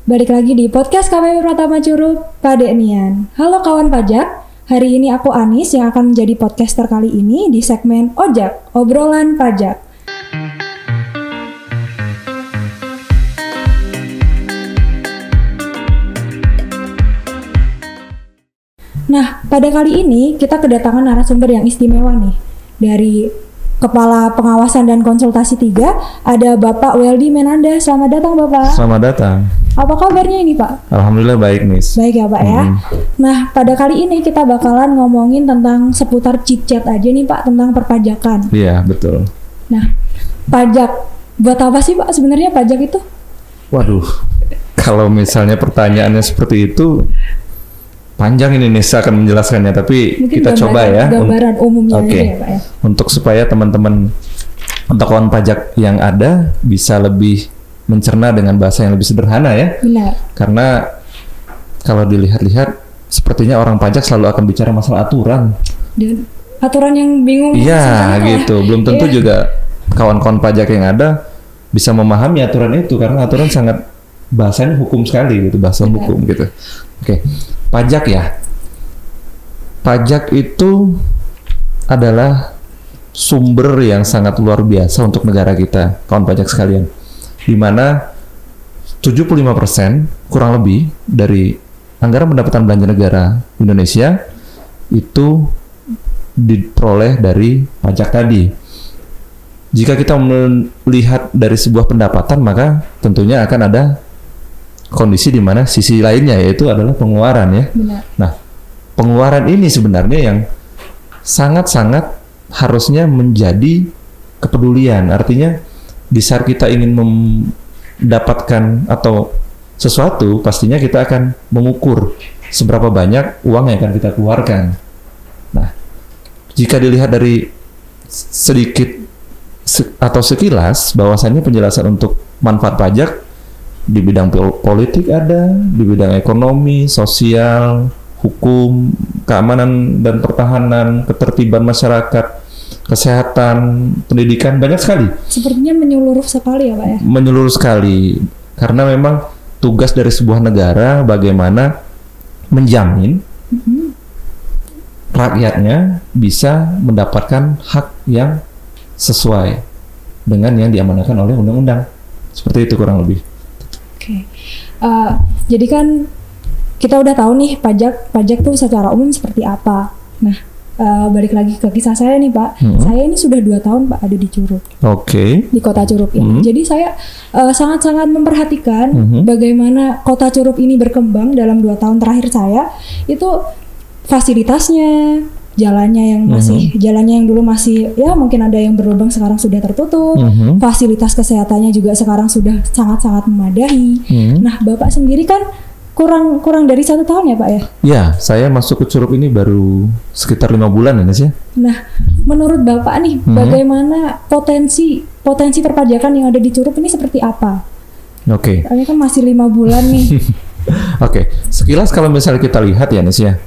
Balik lagi di podcast KPP Pratama Curup, Pak Deknian. Halo kawan pajak, hari ini aku Anis yang akan menjadi podcaster kali ini di segmen Ojak, Obrolan Pajak. Nah, pada kali ini kita kedatangan narasumber yang istimewa nih. Dari Kepala Pengawasan dan Konsultasi 3, ada Bapak Weldy Menanda. Selamat datang Bapak. Selamat datang. Apa kabarnya ini Pak? Alhamdulillah baik, Miss. Baik ya Pak ya. Nah, pada kali ini kita bakalan ngomongin tentang seputar chit-chat aja nih Pak, tentang perpajakan. Iya, betul. Nah, pajak. Buat apa sih Pak sebenarnya pajak itu? Waduh, kalau misalnya pertanyaannya seperti itu, panjang ini Nisa akan menjelaskannya, tapi Mungkin kita coba ya. Gambaran umumnya Oke. aja ya Pak ya. Untuk supaya teman-teman kawan pajak yang ada bisa lebih mencerna dengan bahasa yang lebih sederhana ya. Benar. Karena kalau dilihat-lihat, sepertinya orang pajak selalu akan bicara masalah aturan. Dan aturan yang bingung. Iya, gitu. Belum tentu Iya. juga kawan-kawan pajak yang ada bisa memahami aturan itu, karena aturan sangat bahasanya hukum sekali gitu, bahasa Benar. hukum gitu. Oke. Pajak ya. Pajak itu adalah sumber yang sangat luar biasa untuk negara kita, kawan pajak sekalian. Di mana 75% kurang lebih dari anggaran pendapatan belanja negara Indonesia itu diperoleh dari pajak tadi. Jika kita melihat dari sebuah pendapatan, maka tentunya akan ada kondisi di mana sisi lainnya, yaitu adalah pengeluaran ya. Benar. Nah, pengeluaran ini sebenarnya yang sangat-sangat harusnya menjadi kepedulian. Artinya di saat kita ingin mendapatkan atau sesuatu, pastinya kita akan mengukur seberapa banyak uang yang akan kita keluarkan. Nah, jika dilihat dari sedikit atau sekilas, bahwasannya penjelasan untuk manfaat pajak di bidang politik ada, di bidang ekonomi, sosial, hukum, keamanan dan pertahanan, ketertiban masyarakat, kesehatan, pendidikan, banyak sekali. Sepertinya menyeluruh sekali ya Pak ya. Menyeluruh sekali, karena memang tugas dari sebuah negara bagaimana menjamin rakyatnya bisa mendapatkan hak yang sesuai dengan yang diamanahkan oleh undang-undang. Seperti itu kurang lebih. Oke. Jadi kan kita udah tahu nih pajak tuh secara umum seperti apa. Nah, balik lagi ke kisah saya nih Pak. Saya ini sudah 2 tahun Pak ada di Curup. Oke. Di kota Curup ini. Jadi saya sangat-sangat memperhatikan bagaimana kota Curup ini berkembang dalam 2 tahun terakhir saya. Itu fasilitasnya, jalannya yang masih jalannya yang dulu masih ya mungkin ada yang berlubang, sekarang sudah tertutup. Fasilitas kesehatannya juga sekarang sudah sangat-sangat memadai. Nah, Bapak sendiri kan kurang dari 1 tahun ya Pak ya? Ya, saya masuk ke Curup ini baru sekitar 5 bulan ya, Nes ya. Nah, menurut Bapak nih, bagaimana potensi perpajakan yang ada di Curup ini seperti apa? Oke. Ini kan masih 5 bulan nih. Oke, sekilas kalau misalnya kita lihat ya, Nes ya,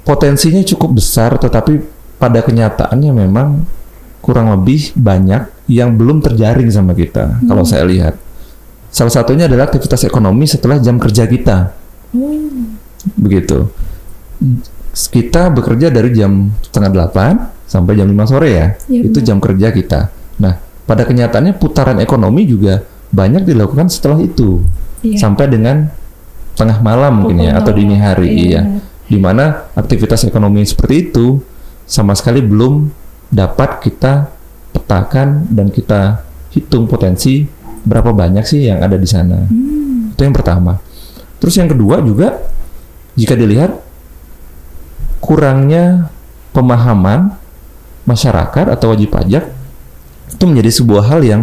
potensinya cukup besar, tetapi pada kenyataannya memang kurang lebih banyak yang belum terjaring sama kita. Kalau saya lihat, salah satunya adalah aktivitas ekonomi setelah jam kerja kita. Begitu. Kita bekerja dari jam 7:30 sampai jam 5 sore ya. Itu jam kerja kita. Nah, pada kenyataannya putaran ekonomi juga banyak dilakukan setelah itu. Sampai dengan tengah malam mungkin ya, atau dini hari. Iya. Di mana aktivitas ekonomi seperti itu sama sekali belum dapat kita petakan dan kita hitung potensi berapa banyak sih yang ada di sana. Itu yang pertama. Terus yang kedua juga, jika dilihat kurangnya pemahaman masyarakat atau wajib pajak, itu menjadi sebuah hal yang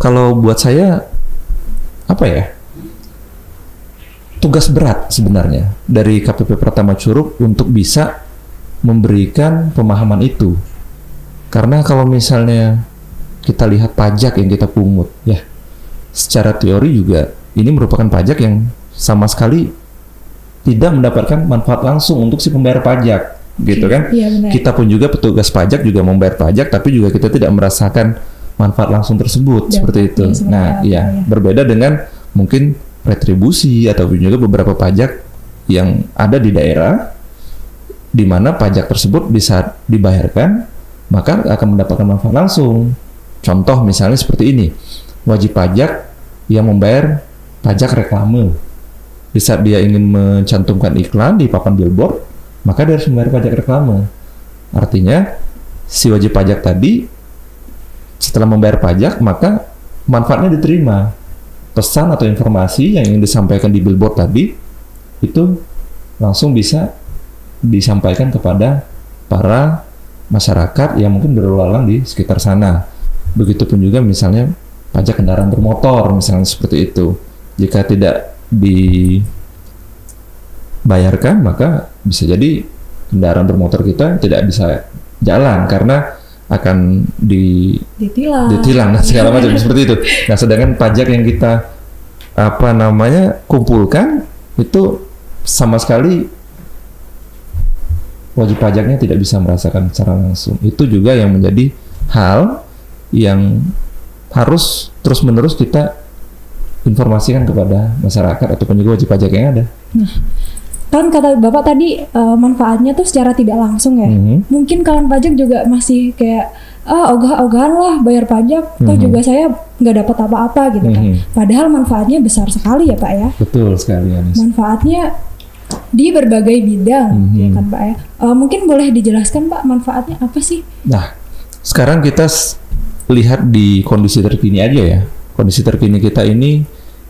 kalau buat saya apa ya, tugas berat sebenarnya dari KPP Pratama Curup untuk bisa memberikan pemahaman itu. Karena kalau misalnya kita lihat pajak yang kita pungut ya, secara teori juga ini merupakan pajak yang sama sekali tidak mendapatkan manfaat langsung untuk si pembayar pajak, gitu kan? Iya, kita pun juga petugas pajak juga membayar pajak, tapi juga kita tidak merasakan manfaat langsung tersebut seperti itu. Nah, berbeda dengan mungkin retribusi atau juga beberapa pajak yang ada di daerah, di mana pajak tersebut bisa dibayarkan, maka akan mendapatkan manfaat langsung. Contoh misalnya seperti ini, wajib pajak yang membayar pajak reklame. Di saat dia ingin mencantumkan iklan di papan billboard, maka dia harus membayar pajak reklame. Artinya, si wajib pajak tadi setelah membayar pajak, maka manfaatnya diterima. Pesan atau informasi yang ingin disampaikan di billboard tadi itu langsung bisa disampaikan kepada para masyarakat yang mungkin berlalu lalang di sekitar sana. Begitupun juga misalnya pajak kendaraan bermotor, misalnya seperti itu. Jika tidak dibayarkan, maka bisa jadi kendaraan bermotor kita tidak bisa jalan karena akan ditilang dan segala macam seperti itu. Nah, sedangkan pajak yang kita kumpulkan itu sama sekali wajib pajaknya tidak bisa merasakan secara langsung. Itu juga yang menjadi hal yang harus terus-menerus kita informasikan kepada masyarakat ataupun juga wajib pajak yang ada. Nah, kan kata Bapak tadi manfaatnya tuh secara tidak langsung ya. Mungkin kawan pajak juga masih kayak ogah-ogahan lah bayar pajak, toh juga saya nggak dapat apa-apa gitu kan. Padahal manfaatnya besar sekali ya Pak ya. Betul sekali Anis. Manfaatnya di berbagai bidang ya kan Pak ya. Mungkin boleh dijelaskan Pak manfaatnya apa sih? Nah, sekarang kita lihat di kondisi terkini aja ya. Kondisi terkini kita ini,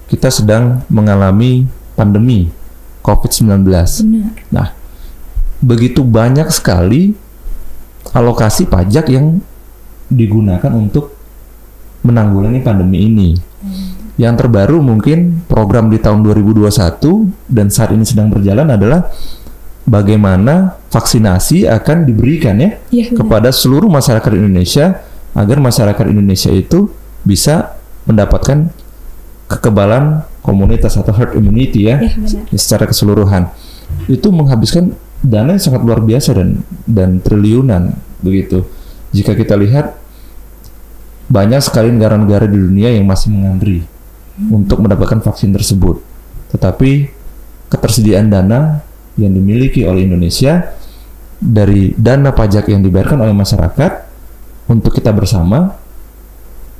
kita sedang mengalami pandemi COVID-19. Nah, begitu banyak sekali alokasi pajak yang digunakan untuk menanggulangi pandemi ini. Yang terbaru mungkin program di tahun 2021 dan saat ini sedang berjalan adalah bagaimana vaksinasi akan diberikan ya kepada seluruh masyarakat Indonesia agar masyarakat Indonesia itu bisa mendapatkan kekebalan komunitas atau herd immunity ya secara keseluruhan. Itu menghabiskan dana yang sangat luar biasa dan triliunan begitu. Jika kita lihat banyak sekali negara-negara di dunia yang masih mengantri untuk mendapatkan vaksin tersebut. Tetapi ketersediaan dana yang dimiliki oleh Indonesia dari dana pajak yang dibayarkan oleh masyarakat untuk kita bersama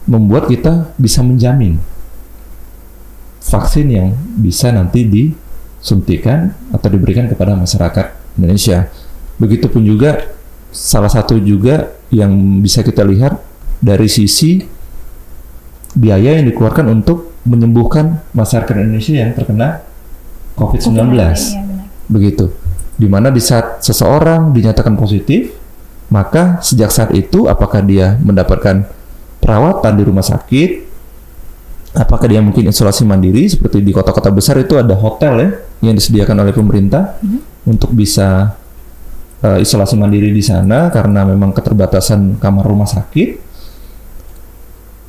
membuat kita bisa menjamin vaksin yang bisa nanti disuntikan atau diberikan kepada masyarakat Indonesia. Begitupun juga salah satu juga yang bisa kita lihat dari sisi biaya yang dikeluarkan untuk menyembuhkan masyarakat Indonesia yang terkena COVID-19. Begitu. Dimana di saat seseorang dinyatakan positif, maka sejak saat itu apakah dia mendapatkan perawatan di rumah sakit, apakah dia mungkin isolasi mandiri seperti di kota-kota besar itu ada hotel ya yang disediakan oleh pemerintah untuk bisa isolasi mandiri di sana karena memang keterbatasan kamar rumah sakit.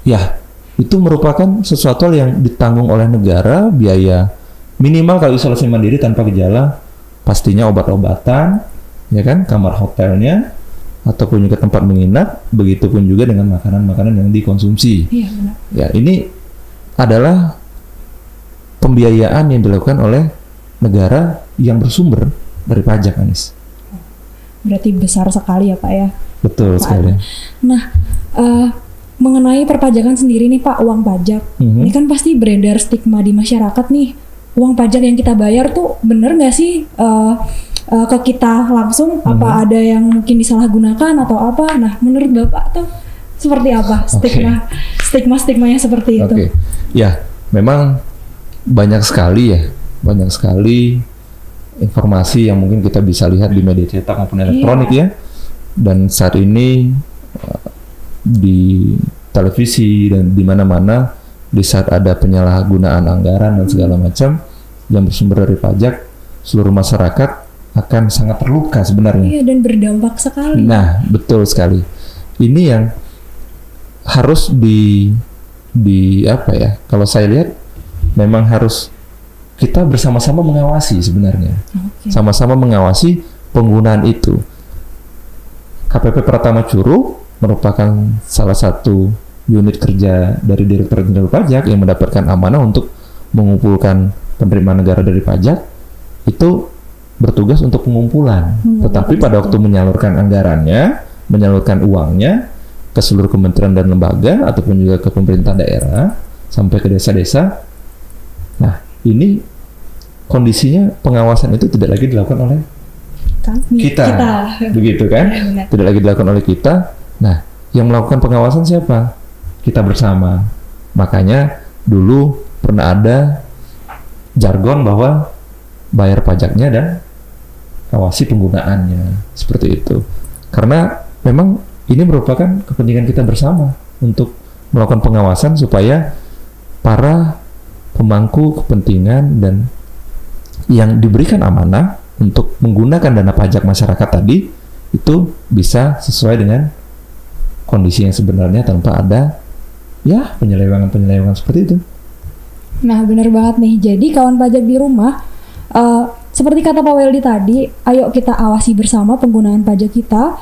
Ya, itu merupakan sesuatu yang ditanggung oleh negara, biaya minimal kalau isolasi mandiri tanpa gejala pastinya obat-obatan, ya kan, kamar hotelnya ataupun juga tempat menginap, begitupun juga dengan makanan-makanan yang dikonsumsi. Iya, benar. Ya, ini adalah pembiayaan yang dilakukan oleh negara yang bersumber dari pajak, Anis. Berarti besar sekali ya Pak ya. Betul sekali. Nah, mengenai perpajakan sendiri nih Pak, uang pajak, ini kan pasti beredar stigma di masyarakat nih. Uang pajak yang kita bayar tuh bener nggak sih ke kita langsung? Apa ada yang mungkin disalahgunakan atau apa? Nah, menurut Bapak tuh seperti apa stigma-stigmanya seperti itu? Ya, memang banyak sekali informasi yang mungkin kita bisa lihat di media cetak maupun elektronik ya. Dan saat ini di televisi dan di mana-mana di saat ada penyalahgunaan anggaran dan segala macam yang bersumber dari pajak, seluruh masyarakat akan sangat terluka sebenarnya. Iya, dan berdampak sekali. Nah, betul sekali. Ini yang harus kalau saya lihat memang harus kita bersama-sama mengawasi sebenarnya. Sama-sama mengawasi penggunaan itu. KPP Pratama Curug merupakan salah satu unit kerja dari Direktorat Jenderal Pajak yang mendapatkan amanah untuk mengumpulkan penerimaan negara dari pajak itu bertugas untuk pengumpulan. Tetapi pada waktu menyalurkan anggarannya, menyalurkan uangnya ke seluruh kementerian dan lembaga ataupun juga ke pemerintah daerah sampai ke desa-desa. Nah, ini kondisinya pengawasan itu tidak lagi dilakukan oleh kita. Begitu kan? Ya, tidak lagi dilakukan oleh kita. Nah, yang melakukan pengawasan siapa? Kita bersama. Makanya dulu pernah ada jargon bahwa bayar pajaknya dan awasi penggunaannya, seperti itu. Karena memang ini merupakan kepentingan kita bersama untuk melakukan pengawasan supaya para pemangku kepentingan dan yang diberikan amanah untuk menggunakan dana pajak masyarakat tadi itu bisa sesuai dengan kondisi yang sebenarnya tanpa ada ya penyelewengan seperti itu. Nah, benar banget nih. Jadi kawan pajak di rumah, seperti kata Pak Weldy tadi, ayo kita awasi bersama penggunaan pajak kita.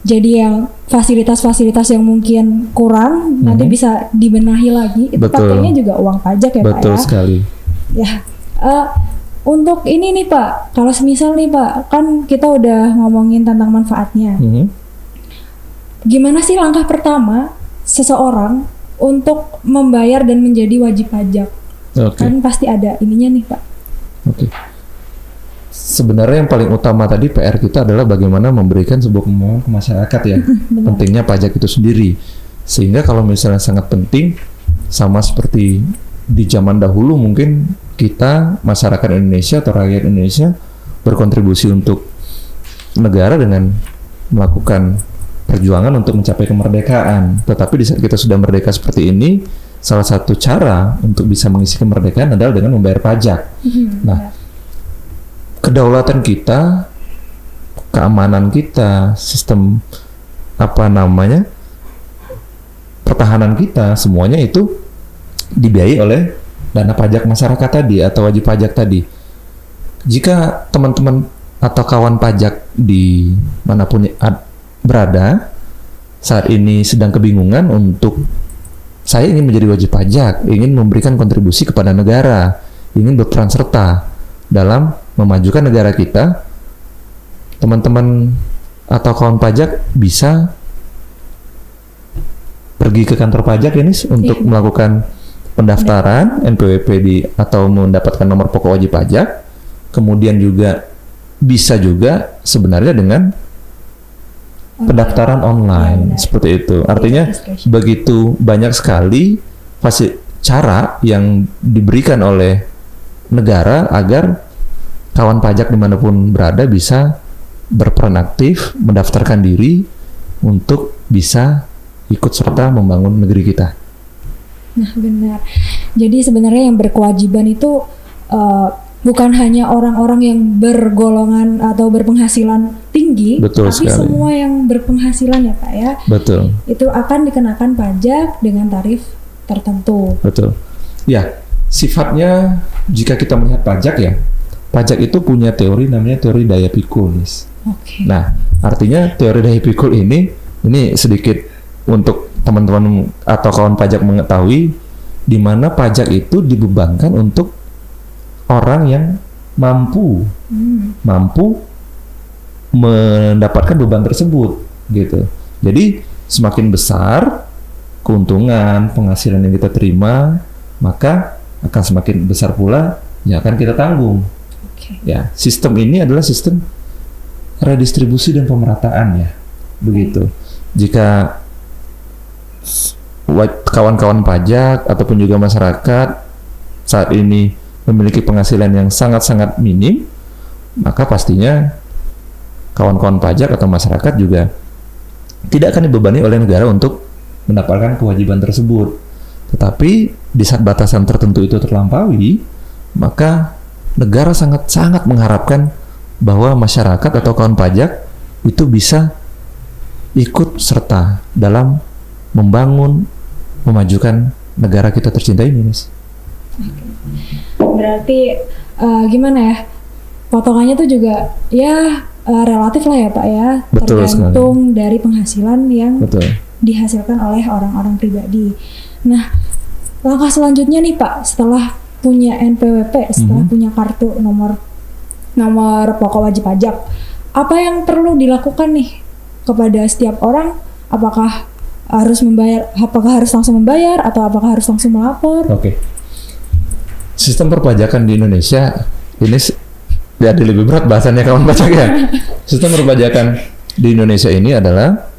Jadi yang fasilitas-fasilitas yang mungkin kurang nanti bisa dibenahi lagi. Itu pakainya juga uang pajak ya, Pak ya. Betul sekali. Ya, untuk ini nih Pak, kalau semisal nih Pak, kan kita udah ngomongin tentang manfaatnya. Gimana sih langkah pertama seseorang untuk membayar dan menjadi wajib pajak? Kan pasti ada ininya nih Pak. Sebenarnya yang paling utama tadi PR kita adalah bagaimana memberikan sebuah pemahaman ke masyarakat ya. Pentingnya pajak itu sendiri. Sehingga kalau misalnya sangat penting, sama seperti di zaman dahulu mungkin kita masyarakat Indonesia atau rakyat Indonesia berkontribusi untuk negara dengan melakukan perjuangan untuk mencapai kemerdekaan. Tetapi di saat kita sudah merdeka seperti ini, salah satu cara untuk bisa mengisi kemerdekaan adalah dengan membayar pajak. Nah, kedaulatan kita, keamanan kita, sistem pertahanan kita, semuanya itu dibiayai oleh dana pajak masyarakat tadi atau wajib pajak tadi. Jika teman-teman atau kawan pajak di manapun berada saat ini sedang kebingungan untuk saya ingin menjadi wajib pajak, ingin memberikan kontribusi kepada negara, ingin berperan serta dalam memajukan negara kita, teman-teman atau kawan pajak bisa pergi ke kantor pajak ini untuk melakukan pendaftaran NPWP atau mendapatkan nomor pokok wajib pajak. Kemudian juga bisa juga sebenarnya dengan pendaftaran online seperti itu. Artinya begitu banyak sekali cara yang diberikan oleh negara agar kawan pajak dimanapun berada bisa berperan aktif, mendaftarkan diri untuk bisa ikut serta membangun negeri kita. Nah, benar. Jadi sebenarnya yang berkewajiban itu bukan hanya orang-orang yang bergolongan atau berpenghasilan tinggi, betul tapi sekali. Semua yang berpenghasilan ya Pak ya. Betul. Itu akan dikenakan pajak dengan tarif tertentu. Betul. Ya, sifatnya jika kita melihat pajak ya, pajak itu punya teori namanya teori daya pikul. Nah, artinya teori daya pikul ini sedikit untuk teman-teman atau kawan pajak mengetahui di mana pajak itu dibebankan untuk orang yang mampu mendapatkan beban tersebut gitu. Jadi semakin besar keuntungan penghasilan yang kita terima, maka akan semakin besar pula yang akan kita tanggung. Ya, sistem ini adalah sistem redistribusi dan pemerataan ya, begitu. Jika kawan-kawan pajak ataupun juga masyarakat saat ini memiliki penghasilan yang sangat-sangat minim, maka pastinya kawan-kawan pajak atau masyarakat juga tidak akan dibebani oleh negara untuk mendapatkan kewajiban tersebut. Tetapi di saat batasan tertentu itu terlampaui, maka negara sangat-sangat mengharapkan bahwa masyarakat atau kawan pajak itu bisa ikut serta dalam membangun, memajukan negara kita tercinta ini, Mas. Berarti gimana ya? Potongannya tuh juga ya relatif lah ya Pak ya. Betul tergantung sekali. Dari penghasilan yang dihasilkan oleh orang-orang pribadi. Nah, langkah selanjutnya nih Pak, setelah punya NPWP, setelah punya kartu nomor pokok wajib pajak, apa yang perlu dilakukan nih kepada setiap orang? Apakah harus langsung membayar atau apakah harus langsung melapor? Oke. Sistem perpajakan di Indonesia ini jadi lebih berat bahasannya kawan pajak ya. Sistem perpajakan di Indonesia ini adalah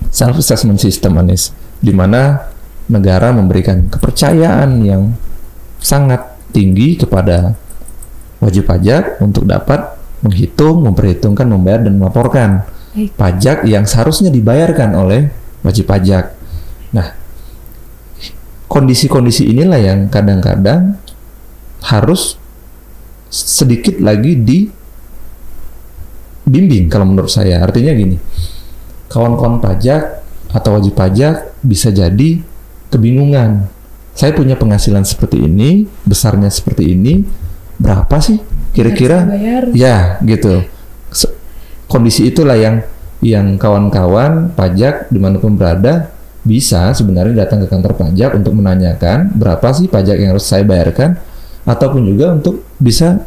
self assessment system, Anis, di mana negara memberikan kepercayaan yang sangat tinggi kepada wajib pajak untuk dapat memperhitungkan, membayar dan melaporkan pajak yang seharusnya dibayarkan oleh wajib pajak. Nah, kondisi-kondisi inilah yang kadang-kadang harus sedikit lagi dibimbing kalau menurut saya. Artinya gini, kawan-kawan pajak atau wajib pajak bisa jadi kebingungan. Saya punya penghasilan seperti ini, besarnya seperti ini, berapa sih kira-kira? Ya, gitu. Kondisi itulah yang kawan-kawan pajak dimanapun berada bisa sebenarnya datang ke kantor pajak untuk menanyakan berapa sih pajak yang harus saya bayarkan, ataupun juga untuk bisa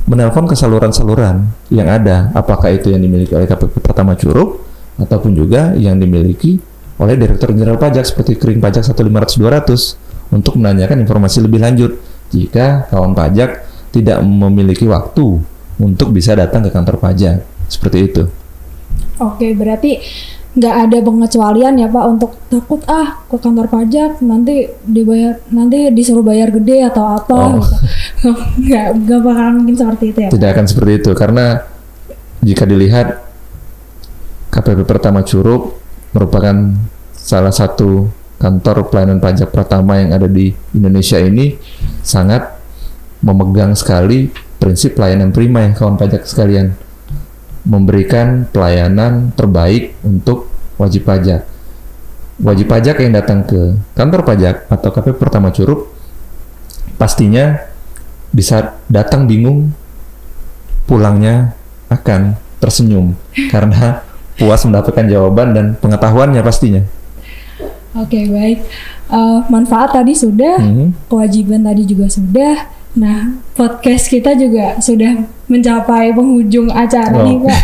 menelpon ke saluran-saluran yang ada, apakah itu yang dimiliki oleh KPP Pratama Curup ataupun juga yang dimiliki oleh Direktur Jenderal Pajak seperti Kering Pajak 1500-200 untuk menanyakan informasi lebih lanjut jika kawan pajak tidak memiliki waktu untuk bisa datang ke kantor pajak. Seperti itu. Oke, berarti nggak ada pengecualian ya Pak untuk takut ke kantor pajak nanti disuruh bayar gede atau apa gitu. Nggak bakal mungkin seperti itu ya Pak? Tidak akan seperti itu, karena jika dilihat KPP Pratama Curup merupakan salah satu kantor pelayanan pajak pertama yang ada di Indonesia ini, sangat memegang sekali prinsip pelayanan prima ya kawan pajak sekalian, memberikan pelayanan terbaik untuk wajib pajak. Wajib pajak yang datang ke kantor pajak atau KPP Pratama Curup pastinya bisa datang bingung, pulangnya akan tersenyum karena puas mendapatkan jawaban dan pengetahuannya pastinya. Oke, baik. Manfaat tadi sudah, kewajiban tadi juga sudah. Nah, podcast kita juga sudah mencapai penghujung acara nih Pak.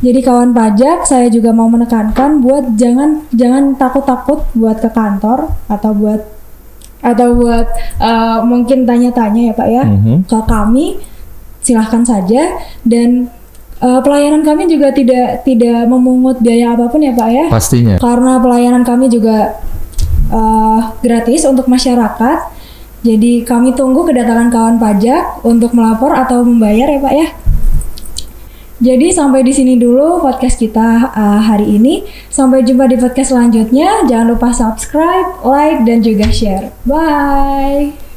Jadi kawan pajak, saya juga mau menekankan buat jangan takut-takut buat ke kantor atau buat mungkin tanya-tanya ya Pak ya ke kami, silahkan saja. Dan pelayanan kami juga tidak memungut biaya apapun ya Pak ya. Pastinya. Karena pelayanan kami juga gratis untuk masyarakat. Jadi kami tunggu kedatangan kawan pajak untuk melapor atau membayar ya Pak ya. Jadi sampai di sini dulu podcast kita hari ini. Sampai jumpa di podcast selanjutnya. Jangan lupa subscribe, like, dan juga share. Bye.